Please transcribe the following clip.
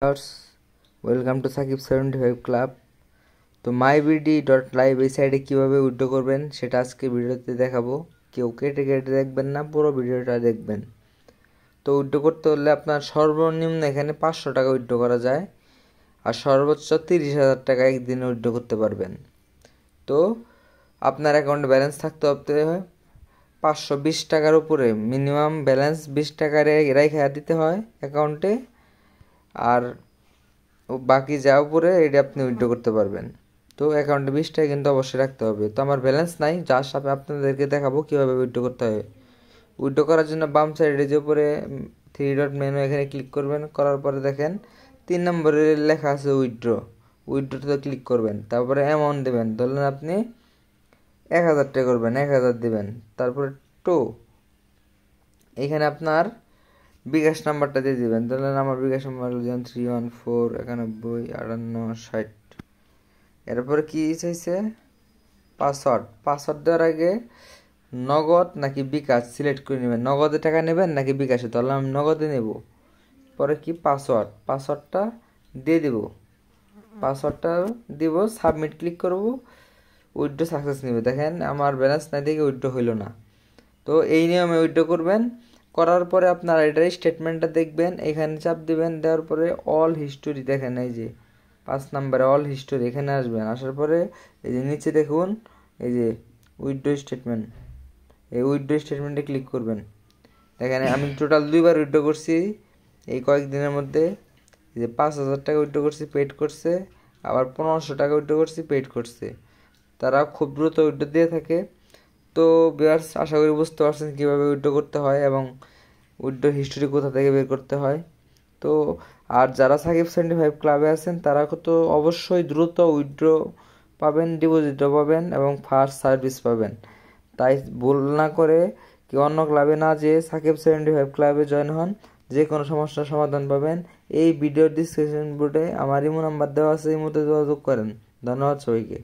Viewers, welcome to Sakib 75 club. তো myBD.live এই সাইটে কীভাবে উইথড্র করবেন সেটা আজকে ভিডিওতে দেখাবো। কেউ কেটে কেটে দেখবেন না, পুরো ভিডিওটা দেখবেন। তো উইথড্র করতে হলে আপনার সর্বনিম্ন এখানে 500 টাকা উইথড্র করা যায়, আর সর্বোচ্চ 30,000 টাকা একদিনে উইথড্র করতে পারবেন। তো আপনার অ্যাকাউন্টে ব্যালেন্স থাকতে হবে 520 টাকার উপরে, মিনিমাম ব্যালেন্স 20 টাকা রেখে দিতে হয় অ্যাকাউন্টে, আর বাকি যা উপরে এটা আপনি উইথড্র করতে পারবেন। তো অ্যাকাউন্টে 20 টাকা কিন্তু অবশ্যই রাখতে হবে। তো আমার ব্যালেন্স নাই, যার সাথে আপনাদেরকে দেখাবো কীভাবে উইথড্র করতে হবে। উইথড্র করার জন্য বাম সাইডে যে উপরে 3 ডট মেনু, এখানে ক্লিক করবেন। করার পরে দেখেন 3 নম্বরে লেখা আছে উইথড্রোতে ক্লিক করবেন। তারপরে অ্যামাউন্ট দেবেন, ধরলেন আপনি 1000 টাকা করবেন, 1000 দেবেন। তারপরে এখানে আপনার বিকাশ নাম্বারটা দিয়ে দিবেন। ধরলেন আমার বিকাশ নাম্বার যেমন 314915860। এরপরে কি চাইছে? পাসওয়ার্ড দেওয়ার আগে নগদ নাকি বিকাশ সিলেক্ট করে নেবেন। নগদে টাকা নেবেন নাকি বিকাশে? ধরলাম আমি নগদে নেব। পরে কি পাসওয়ার্ডটা দিয়ে দিব। পাসওয়ার্ডটা দিব, সাবমিট ক্লিক করব, উইথড্র সাকসেস নেবে। দেখেন আমার ব্যালেন্স নাই দেখে উইথড্র হইল না। তো এই নিয়মে উইথড্র করবেন। করার পরে আপনার এটার স্টেটমেন্টটা দেখবেন, এখানে চাপ দিবেন। দেওয়ার পরে অল হিস্টোরি দেখেন, এই যে 5 নম্বরে অল হিস্টোরি, এখানে আসবেন। আসার পরে এই যে নিচে দেখুন, এই যে উইথড্র স্টেটমেন্ট, এই উইথড্র স্টেটমেন্টে ক্লিক করবেন। দেখেন আমি টোটাল 2বার উইথড্র করছি এই কয়েকদিনের মধ্যে। যে 5,000 টাকা উইথড্র করছি, পেড করছে, আবার 1500 টাকা উইথড্র করছি, পেড করছে। তারা খুব দ্রুত উইথড্র দিয়ে থাকে। তো ভিউয়ার্স, আশা করি বুঝতে পারছেন কীভাবে উইথড্র করতে হয় এবং উইথড্র হিস্টোরি কোথা থেকে বের করতে হয়। তো আর যারা সাকিব 75 ক্লাবে আছেন তারা তো অবশ্যই দ্রুত উইথড্র পাবেন, ডিপোজিটও পাবেন এবং ফার্স্ট সার্ভিস পাবেন। তাই ভুল না করে কি অন্য ক্লাবে না যেয়ে সাকিব 75 ক্লাবে জয়েন হন, যে কোনো সমস্যার সমাধান পাবেন। এই ভিডিওর ডিসক্রিপশন বোর্ডে আমার ইমো নাম্বার দেওয়া আছে, এই মধ্যে যোগাযোগ করেন। ধন্যবাদ সবাইকে।